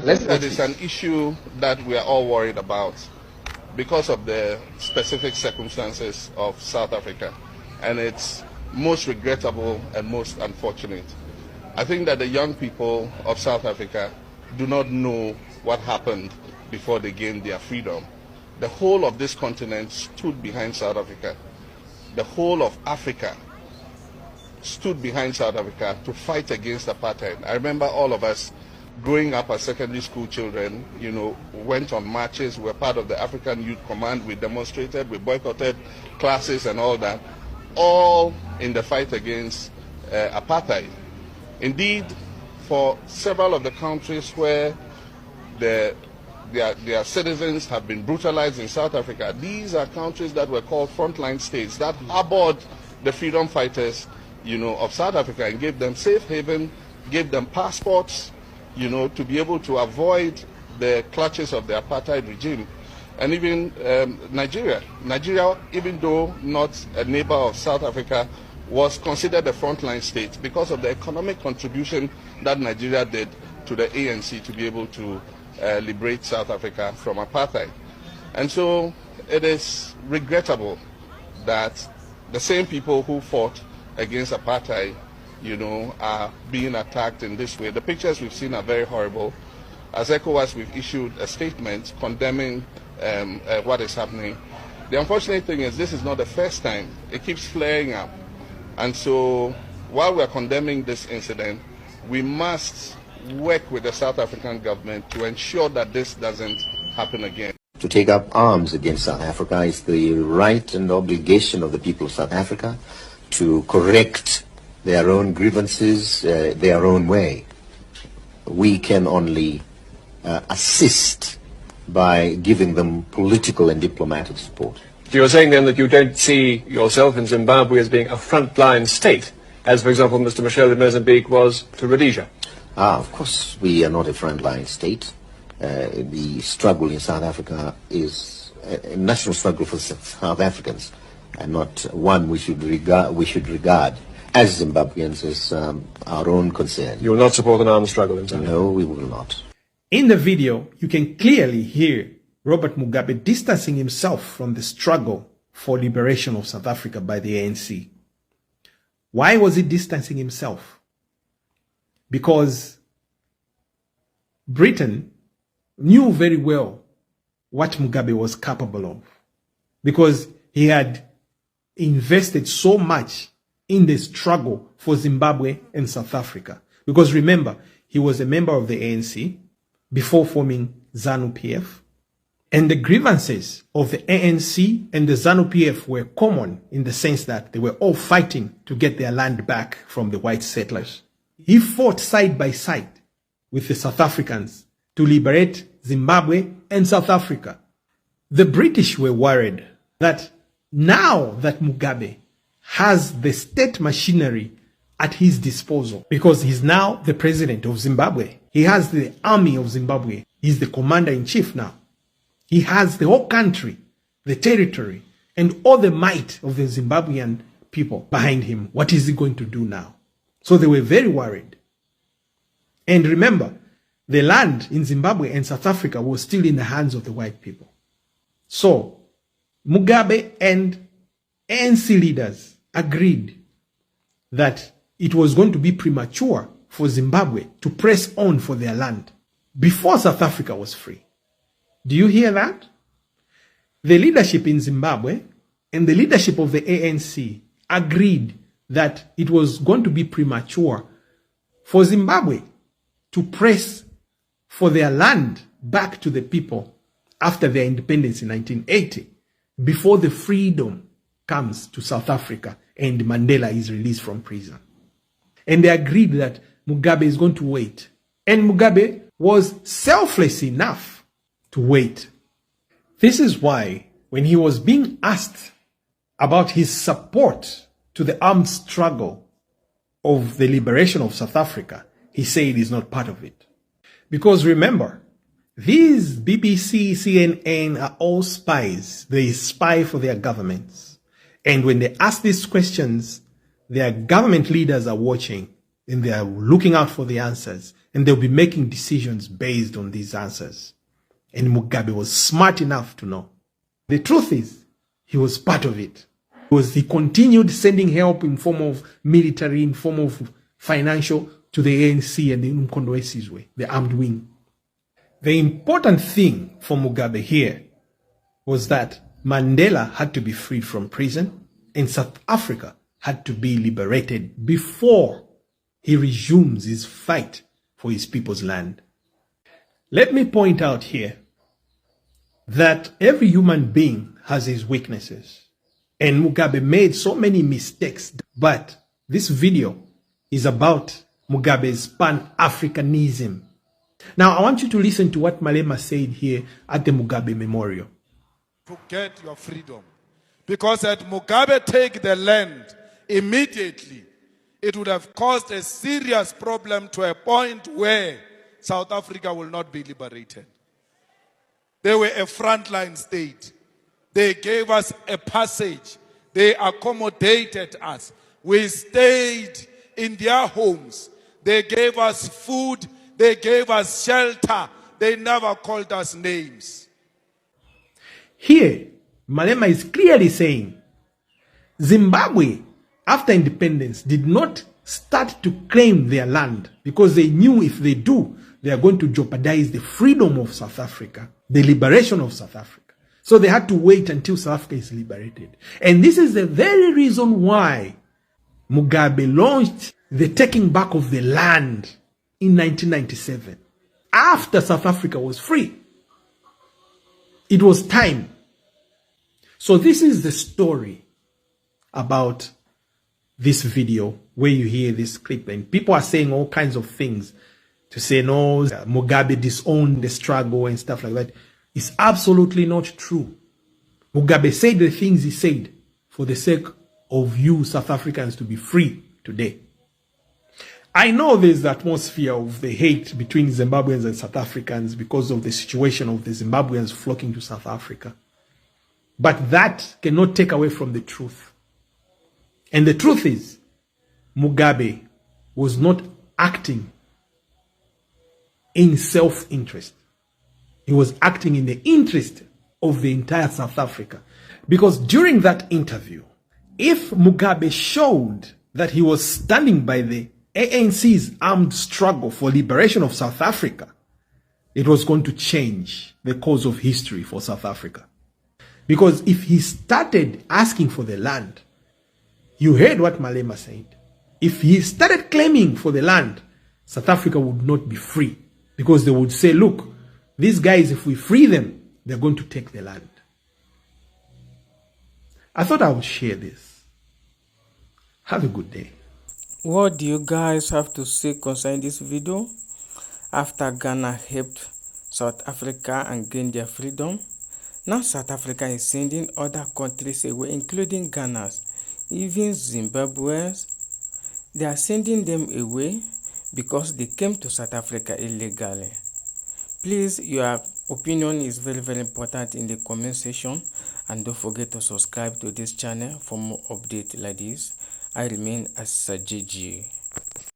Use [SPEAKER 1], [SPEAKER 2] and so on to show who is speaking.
[SPEAKER 1] think that is an issue that we are all worried about because of the specific circumstances of South Africa, and it's most regrettable and most unfortunate. I think that the young people of South Africa do not know what happened before they gained their freedom. The whole of this continent stood behind South Africa. The whole of Africa stood behind South Africa to fight against apartheid. I remember all of us growing up as secondary school children, went on marches, we were part of the African Youth Command, we demonstrated, we boycotted classes and all that, all in the fight against apartheid. Indeed, for several of the countries where their citizens have been brutalized in South Africa, these are countries that were called frontline states that harbored the freedom fighters, of South Africa and gave them safe haven, gave them passports, to be able to avoid the clutches of the apartheid regime. And even Nigeria, even though not a neighbor of South Africa, was considered a frontline state because of the economic contribution that Nigeria did to the ANC to be able to liberate South Africa from apartheid. And so it is regrettable that the same people who fought against apartheid, are being attacked in this way. The pictures we've seen are very horrible. As ECOWAS, we've issued a statement condemning what is happening. The unfortunate thing is this is not the first time. It keeps flaring up. And so while we're condemning this incident, we must work with the South African government to ensure that this doesn't happen again.
[SPEAKER 2] To take up arms against South Africa is the right and obligation of the people of South Africa to correct their own grievances their own way. We can only assist by giving them political and diplomatic support.
[SPEAKER 3] So you're saying then that you don't see yourself in Zimbabwe as being a frontline state, as for example Mr. Michel in Mozambique was to Rhodesia?
[SPEAKER 2] Of course we are not a frontline state. The struggle in South Africa is a national struggle for South Africans, and not one we should regard as Zimbabweans as our own concern.
[SPEAKER 3] You will not support an armed struggle in Zimbabwe?
[SPEAKER 2] No, we will not.
[SPEAKER 4] In the video, you can clearly hear Robert Mugabe distancing himself from the struggle for liberation of South Africa by the ANC. Why was he distancing himself? Because Britain knew very well what Mugabe was capable of, because he had invested so much in the struggle for Zimbabwe and South Africa. Because remember, he was a member of the ANC before forming ZANU-PF, and the grievances of the ANC and the ZANU-PF were common in the sense that they were all fighting to get their land back from the white settlers. He fought side by side with the South Africans to liberate Zimbabwe and South Africa. The British were worried that now that Mugabe has the state machinery at his disposal, because he's now the president of Zimbabwe, he has the army of Zimbabwe, he's the commander-in-chief now. He has the whole country, the territory, and all the might of the Zimbabwean people behind him. What is he going to do now? So they were very worried. And remember, the land in Zimbabwe and South Africa was still in the hands of the white people. So Mugabe and ANC leaders agreed that it was going to be premature for Zimbabwe to press on for their land before South Africa was free. Do you hear that? The leadership in Zimbabwe and the leadership of the ANC agreed that it was going to be premature for Zimbabwe to press for their land back to the people after their independence in 1980, before the freedom comes to South Africa and Mandela is released from prison. And they agreed that Mugabe is going to wait. And Mugabe was selfless enough to wait. This is why when he was being asked about his support to the armed struggle of the liberation of South Africa, he said he's not part of it. Because remember, these BBC, CNN are all spies. They spy for their governments. And when they ask these questions, their government leaders are watching and they are looking out for the answers. and they'll be making decisions based on these answers. And Mugabe was smart enough to know. The truth is, he was part of it. He continued sending help in form of military, in form of financial, to the ANC and the Mkondo Sizwe, the armed wing. The important thing for Mugabe here was that Mandela had to be freed from prison and South Africa had to be liberated before he resumes his fight for his people's land. Let me point out here that every human being has his weaknesses. And Mugabe made so many mistakes. But this video is about Mugabe's Pan-Africanism. Now, I want you to listen to what Malema said here at the Mugabe Memorial.
[SPEAKER 5] To get your freedom. Because had Mugabe take the land immediately, it would have caused a serious problem to a point where South Africa will not be liberated. They were a frontline state. They gave us a passage. They accommodated us. We stayed in their homes. They gave us food. They gave us shelter. They never called us names.
[SPEAKER 4] Here, Malema is clearly saying Zimbabwe, after independence, did not start to claim their land because they knew if they do, they are going to jeopardize the freedom of South Africa, the liberation of South Africa. So they had to wait until South Africa is liberated. And this is the very reason why Mugabe launched the taking back of the land in 1997, after South Africa was free. It was time. So this is the story about this video where you hear this clip, and people are saying all kinds of things to say, no, Mugabe disowned the struggle and stuff like that. It's absolutely not true. Mugabe said the things he said for the sake of you South Africans to be free today. I know there's the atmosphere of the hate between Zimbabweans and South Africans because of the situation of the Zimbabweans flocking to South Africa. But that cannot take away from the truth. And the truth is, Mugabe was not acting in self-interest. He was acting in the interest of the entire South Africa. Because during that interview, if Mugabe showed that he was standing by the ANC's armed struggle for liberation of South Africa, it was going to change the course of history for South Africa. Because if he started asking for the land, you heard what Malema said. If he started claiming for the land, South Africa would not be free. Because they would say, look, these guys, if we free them, they're going to take the land. I thought I would share this. Have a good day.
[SPEAKER 6] What do you guys have to say concerning this video? After Ghana helped South Africa and gained their freedom, now South Africa is sending other countries away, including Ghana, even Zimbabweans. They are sending them away because they came to South Africa illegally. Please, your opinion is very, very important in the comment section, and don't forget to subscribe to this channel for more updates like this. I remain as Sir.jay.g.